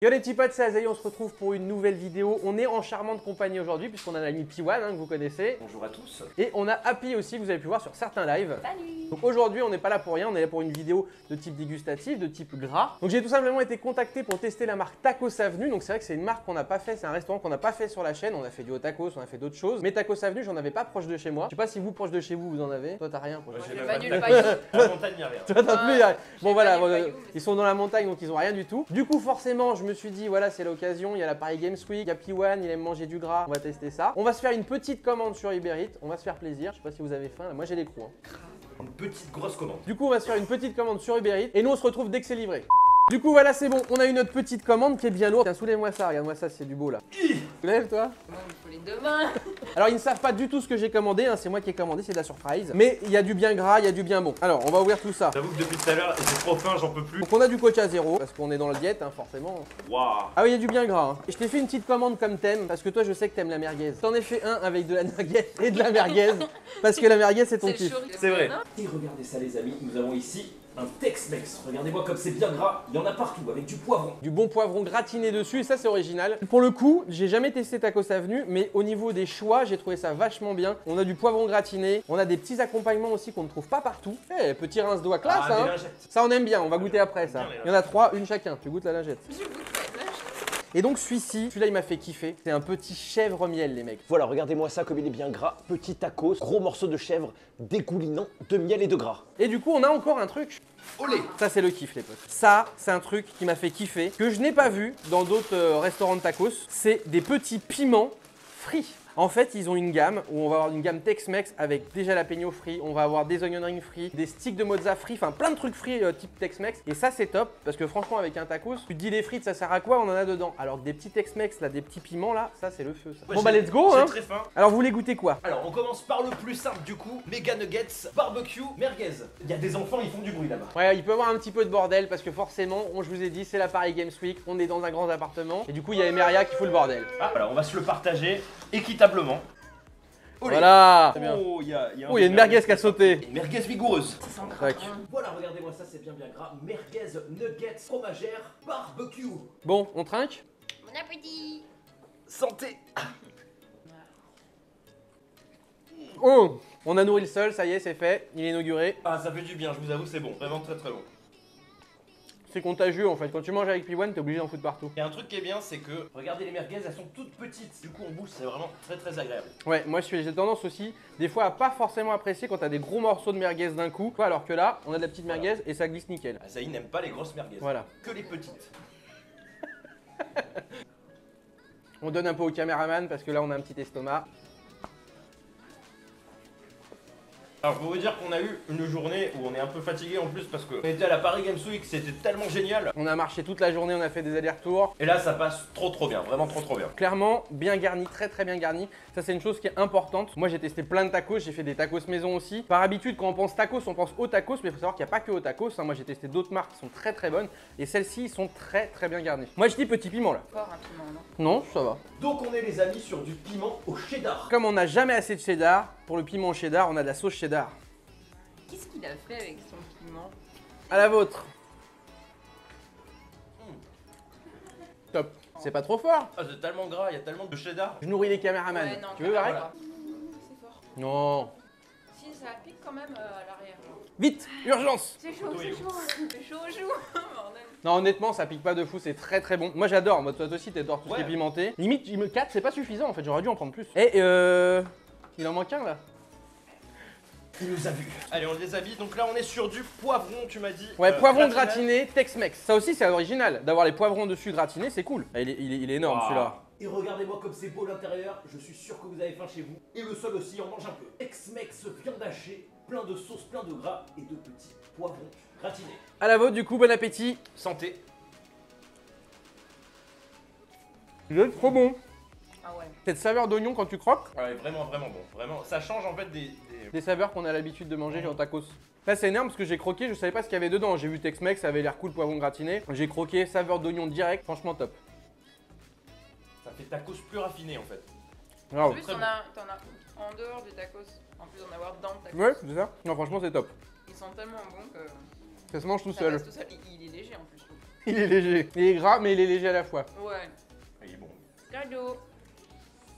Yo les petits potes, c'est Azaï, on se retrouve pour une nouvelle vidéo. On est en charmante compagnie aujourd'hui puisqu'on a l'ami Piwan que vous connaissez. Bonjour à tous. Et on a Happy aussi que vous avez pu voir sur certains lives. Salut. Donc aujourd'hui on n'est pas là pour rien, on est là pour une vidéo de type dégustatif, de type gras. Donc j'ai tout simplement été contacté pour tester la marque Tacos Avenue. Donc c'est vrai que c'est une marque qu'on n'a pas fait, c'est un restaurant qu'on n'a pas fait sur la chaîne. On a fait du hot tacos, on a fait d'autres choses. Mais Tacos Avenue, j'en avais pas proche de chez moi. Je sais pas si vous proche de chez vous, vous en avez. Toi t'as rien proche de chez J'ai vous. pas nulle part. La montagne, il a rien. Toi t'as plus rien. Bon voilà, pas du paillou. ils sont dans la montagne donc ils ont rien du tout. Du coup forcément je me suis dit voilà c'est l'occasion, il y a la Paris Games Week, il y a Piwan, il aime manger du gras, on va tester ça. On va se faire une petite commande sur Uber Eats, on va se faire plaisir, je sais pas si vous avez faim, là. Moi j'ai les crocs. Une petite grosse commande. Du coup on va se faire une petite commande sur Uber Eats et nous on se retrouve dès que c'est livré. Du coup voilà c'est bon, on a eu notre petite commande qui est bien lourde. Tiens soulève-moi ça, regarde-moi ça, c'est du beau là. Soulève toi. Moi, il me faut les deux mains. Alors ils ne savent pas du tout ce que j'ai commandé, hein, c'est moi qui ai commandé, c'est de la surprise. Mais il y a du bien gras, il y a du bien bon. Alors on va ouvrir tout ça. J'avoue que depuis tout à l'heure, j'ai trop faim, j'en peux plus. Donc on a du coca zéro, parce qu'on est dans la diète hein, forcément. Waouh. Ah oui, il y a du bien gras. Hein. Et je t'ai fait une petite commande comme thème, parce que toi, je sais que t'aimes la merguez. T'en ai fait un avec de la nugget et de la merguez, parce que la merguez, c'est ton C'est le kiff. chori. C'est vrai. Non. Et regardez ça les amis, nous avons ici un Tex-Mex. Regardez-moi comme c'est bien gras, il y en a partout avec du poivron. Du bon poivron gratiné dessus, et ça, c'est original. Pour le coup, j'ai jamais testé Tacos Avenue, mais au niveau des choix, j'ai trouvé ça vachement bien. On a du poivron gratiné, on a des petits accompagnements aussi qu'on ne trouve pas partout. Eh, petit rince-doigt classe, des hein. lingettes. Ça, on aime bien, on va goûter après ça. Bien, les Il y en a 3, une chacun. Tu goûtes la lingette. Je goûte pas ça. Et donc celui-là il m'a fait kiffer, c'est un petit chèvre miel les mecs. Voilà, regardez-moi ça comme il est bien gras. Petit tacos, gros morceau de chèvre, dégoulinant de miel et de gras. Et du coup on a encore un truc. Olé. Ça c'est le kiff les potes. Ça c'est un truc qui m'a fait kiffer, que je n'ai pas vu dans d'autres restaurants de tacos. C'est des petits piments frits. En fait, ils ont une gamme où on va avoir une gamme Tex-Mex avec des jalapenos frits, on va avoir des onion rings frits, des sticks de mozza frits, enfin plein de trucs frits type Tex-Mex. Et ça, c'est top parce que franchement, avec un tacos, tu te dis les frites, ça sert à quoi? On en a dedans. Alors que des petits Tex-Mex, là, des petits piments, là, ça, c'est le feu. Ça. Ouais, Bon, bah, let's go, j'ai hein. très faim. Alors, vous voulez goûter quoi? Alors on commence par le plus simple du coup, méga nuggets, barbecue, merguez. Il y a des enfants, ils font du bruit là-bas. Ouais, il peut y avoir un petit peu de bordel parce que forcément, je vous ai dit, c'est la Paris Games Week, on est dans un grand appartement. Et du coup, il y a Emeria qui fout le bordel. Ah voilà, on va se le partager équitablement. Olé. Voilà. C'est bien. Oh, il y a Oh, il y a une merguez qui a sauté. Une merguez vigoureuse. Ça sent Tac. grave. Voilà, regardez-moi ça, c'est bien gras. Merguez, nuggets, fromagère, barbecue. Bon, on trinque? Bon appétit. Santé. Oh, on a nourri le sol, ça y est, c'est fait, il est inauguré. Ah, ça fait du bien, je vous avoue, c'est bon. Vraiment très très bon. C'est contagieux en fait, quand tu manges avec Piwan, t'es obligé d'en foutre partout. Il y a un truc qui est bien, c'est que, regardez les merguez, elles sont toutes petites. Du coup, on bouge, c'est vraiment très très agréable. Ouais, moi j'ai tendance aussi, des fois à pas forcément apprécier quand t'as des gros morceaux de merguez d'un coup. Alors que là, on a de la petite merguez et ça glisse nickel. Azaï n'aime pas les grosses merguez. Voilà. Que les petites. On donne un peu au caméraman parce que là on a un petit estomac. Alors, pour vous dire qu'on a eu une journée où on est un peu fatigué en plus parce qu'on était à la Paris Games Week, c'était tellement génial. On a marché toute la journée, on a fait des allers-retours. Et là, ça passe trop bien, vraiment trop bien. Clairement, bien garni, très bien garni. Ça c'est une chose qui est importante. Moi j'ai testé plein de tacos, j'ai fait des tacos maison aussi. Par habitude quand on pense tacos, on pense au tacos, mais il faut savoir qu'il n'y a pas que au tacos. Hein. Moi j'ai testé d'autres marques qui sont très bonnes et celles-ci sont très bien garnies. Moi je dis petit piment là. Fort un piment, non? Non, ça va. Donc, on est les amis sur du piment au cheddar. Comme on n'a jamais assez de cheddar, pour le piment au cheddar, on a de la sauce cheddar. Qu'est-ce qu'il a fait avec son piment? À la vôtre. Top. C'est pas trop fort. Ah, c'est tellement gras, il y a tellement de cheddar. Je nourris les caméramans. Ouais, non, Tu veux carrément Varek? pas. C'est fort. Non. Si, ça pique quand même à l'arrière. Vite, urgence. C'est chaud, c'est chaud. C'est chaud au joue. Bordel. Non, honnêtement, ça pique pas de fou, c'est très bon. Moi j'adore, moi toi aussi t'adores tout ce qui est Ouais. pimenté. Limite, 4 c'est pas suffisant en fait, j'aurais dû en prendre plus. Et il en manque un là. Il nous a vus. Allez, on les habille. Donc là, on est sur du poivron, tu m'as dit. Ouais, poivron gratiné. gratiné, Tex-Mex. Ça aussi c'est original, d'avoir les poivrons dessus gratinés, c'est cool. Ah, il est énorme Wow. celui-là. Et regardez-moi comme c'est beau l'intérieur, je suis sûr que vous avez faim chez vous. Et le sol aussi, on mange un peu. Tex-Mex, viande hachée, plein de sauce, plein de gras et de petits poivrons gratinés. À la vôtre du coup, bon appétit. Santé. Il est trop bon. Ah ouais. Cette saveur d'oignon quand tu croques, Ouais, vraiment bon. Vraiment, ça change en fait des... des saveurs qu'on a l'habitude de manger en tacos. Là c'est énorme parce que j'ai croqué, je savais pas ce qu'il y avait dedans. J'ai vu Tex-Mex, ça avait l'air cool, poivron gratiné. J'ai croqué, saveur d'oignon direct, franchement top. Ça fait tacos plus raffiné en fait. En Bravo. plus, t'en as en dehors du tacos. En plus d'en avoir dans le tacos. Ouais, c'est ça. Non, franchement c'est top. Ils sont tellement bons que Ça se mange tout ça seul. passe tout seul. Il est léger en plus. Il est léger. Il est gras, mais il est léger à la fois. Ouais. Il est bon. Cadeau.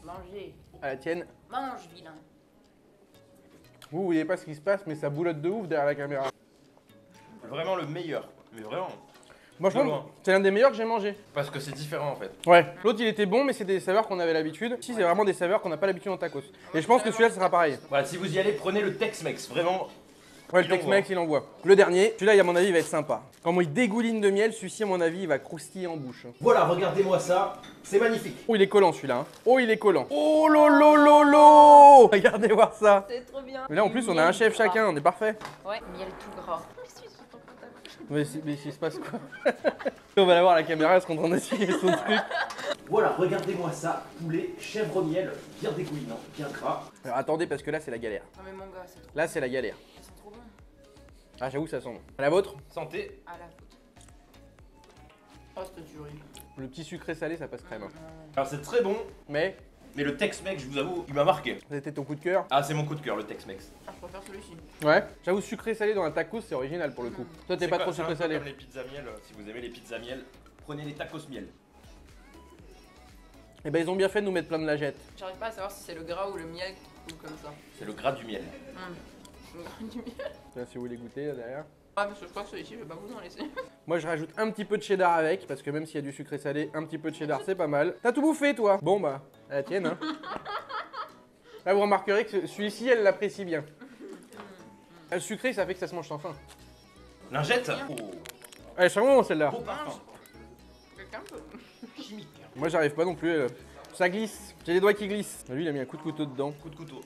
Mangez. À la tienne. Mange, vilain. Vous voyez pas ce qui se passe, mais ça boulotte de ouf derrière la caméra. Vraiment le meilleur. Mais vraiment. Moi, je De pense loin. que c'est l'un des meilleurs que j'ai mangé. Parce que c'est différent en fait. Ouais. L'autre, il était bon, mais c'est des saveurs qu'on avait l'habitude. Ici, c'est vraiment des saveurs qu'on n'a pas l'habitude en tacos. Et je pense que celui-là, ça sera pareil. Voilà, si vous y allez, prenez le Tex-Mex. Vraiment. Ouais, le Il envoie. Tex-Mex, il envoie. Le dernier, celui-là, à mon avis, il va être sympa. Quand il dégouline de miel, celui-ci, à mon avis, il va croustiller en bouche. Voilà, regardez-moi ça. C'est magnifique. Oh, il est collant celui-là. Hein. Oh, il est collant. Oh, lolo. Regardez voir ça. C'est trop bien. Mais là, en plus, on a un chef chacun, on est parfait. Ouais, miel tout gras. Je suis sur ton comptable. Mais il se passe quoi? On va la voir, la caméra, elle se en train d'essayer son truc. Voilà, regardez-moi ça. Poulet, chèvre miel, bien dégoulinant, bien gras. Alors attendez, parce que là, c'est la galère. Non mais mon gars, c'est trop, Là, c'est la galère. c'est trop bon. Ah, j'avoue, ça sent bon. La vôtre? Santé. À la faute. Oh, c'était du riz. Le petit sucré salé, ça passe crème. Hein. Alors c'est très bon, Mais, mais le Tex-Mex, je vous avoue, il m'a marqué. c'était ton coup de cœur? Ah, c'est mon coup de cœur, le Tex-Mex. Ah, je préfère celui-ci. Ouais. J'avoue, sucré salé dans un tacos, c'est original pour le coup. Toi, t'es C'est pas quoi, trop c'est un sucré peu salé. comme les pizzas miel. Si vous aimez les pizzas miel, prenez les tacos miel. Et ben, ils ont bien fait de nous mettre plein de lagettes. J'arrive pas à savoir si c'est le gras ou le miel qui coule comme ça. C'est le gras du miel. Le gras du miel. Là, si vous voulez goûter, là derrière. Ah, parce que je crois que celui-ci, je vais pas vous en laisser. Moi, je rajoute un petit peu de cheddar avec, parce que même s'il y a du sucré salé, un petit peu de cheddar, c'est pas mal. T'as tout bouffé, toi? Bon, bah, à la tienne, hein. Là, vous remarquerez que celui-ci, elle l'apprécie bien. Le sucré, ça fait que ça se mange sans faim. Lingette. Oh, Elle est sur bon, celle-là. beau parfum. Quelqu'un peut. Chimique. Moi, j'arrive pas non plus. Ça glisse. J'ai les doigts qui glissent. Lui, il a mis un coup de couteau dedans. Coup de couteau.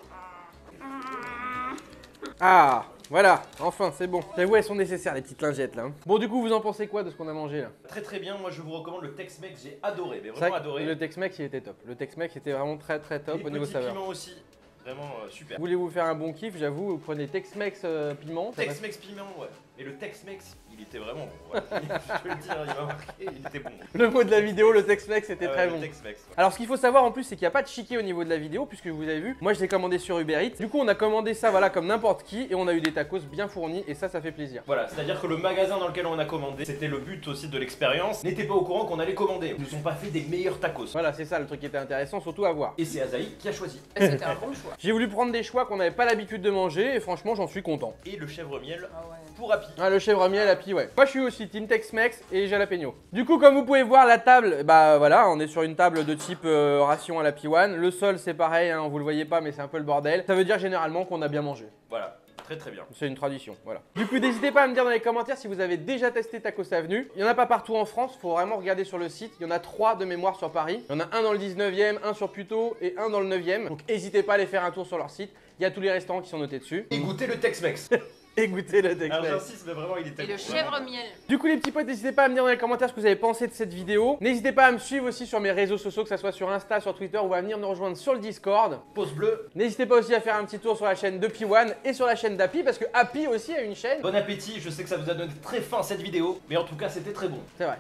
Ah, voilà. Enfin, c'est bon. J'avoue, elles sont nécessaires, les petites lingettes, là. Hein. Bon, du coup, vous en pensez quoi de ce qu'on a mangé, là? Très très bien, moi je vous recommande le Tex-Mex, j'ai adoré, mais C'est vraiment vrai que adoré. le Tex-Mex, il était top. Le Tex-Mex était vraiment très très top Les au niveau petits saveur. piments aussi, vraiment super. Voulez-vous faire un bon kiff? J'avoue, vous prenez Tex-Mex piment. ça passe. Tex-Mex piment, ouais. Et le Tex-Mex, il était vraiment bon. Ouais. Je peux le dire, il m'a marqué, il était bon. Le mot de la vidéo, le Tex-Mex, c'était Ah ouais, très le bon. Tex-Mex, ouais. Alors, ce qu'il faut savoir en plus, c'est qu'il n'y a pas de chiquet au niveau de la vidéo, puisque vous avez vu, moi je l'ai commandé sur Uber Eats. Du coup, on a commandé ça, voilà, comme n'importe qui, et on a eu des tacos bien fournis, et ça fait plaisir. Voilà, c'est-à-dire que le magasin dans lequel on a commandé, c'était le but aussi de l'expérience, n'était pas au courant qu'on allait commander. Ils nous ont pas fait des meilleurs tacos. Voilà, c'est ça le truc qui était intéressant, surtout à voir. Et c'est Azaï qui a choisi. Et c'était un bon choix. J'ai voulu prendre des choix qu'on n'avait pas l'habitude de manger, et franchement, j'en suis content. Et le chèvre miel Ah ouais. pour Happy. Ah, le chèvre miel Happy, ouais. Moi, je suis aussi team Tex-Mex et jalapeno. Du coup, comme vous pouvez voir, la table, bah voilà, on est sur une table de type ration à la P1. Le sol, c'est pareil, hein, vous le voyez pas, mais c'est un peu le bordel. Ça veut dire généralement qu'on a bien mangé. Voilà, très très bien. C'est une tradition, voilà. Du coup, n'hésitez pas à me dire dans les commentaires si vous avez déjà testé Tacos Avenue. Il n'y en a pas partout en France, faut vraiment regarder sur le site. Il y en a 3 de mémoire sur Paris. Il y en a un dans le 19e, un sur Puteaux et un dans le 9e. Donc n'hésitez pas à aller faire un tour sur leur site. Il y a tous les restaurants qui sont notés dessus. Et goûtez le Tex-Mex. Et goûtez le Alors Tex-Mex. j'insiste, mais vraiment il était Et le bon. chèvre miel. Du coup les petits potes, n'hésitez pas à me dire dans les commentaires ce que vous avez pensé de cette vidéo. N'hésitez pas à me suivre aussi sur mes réseaux sociaux, que ce soit sur Insta, sur Twitter, ou à venir me rejoindre sur le Discord. Pouce bleu. N'hésitez pas aussi à faire un petit tour sur la chaîne de P1 et sur la chaîne d'Happy, parce que Happy aussi a une chaîne. Bon appétit, je sais que ça vous a donné très faim cette vidéo, mais en tout cas c'était très bon. C'est vrai.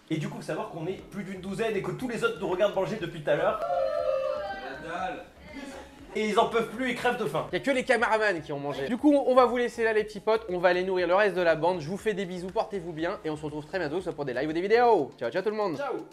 Et du coup, savoir qu'on est plus d'une douzaine et que tous les autres nous regardent manger depuis tout à l'heure. Et ils en peuvent plus, ils crèvent de faim. Il n'y a que les caméramans qui ont mangé. Du coup, on va vous laisser là les petits potes, on va aller nourrir le reste de la bande. Je vous fais des bisous, portez-vous bien et on se retrouve très bientôt soit pour des lives ou des vidéos. Ciao ciao tout le monde. Ciao.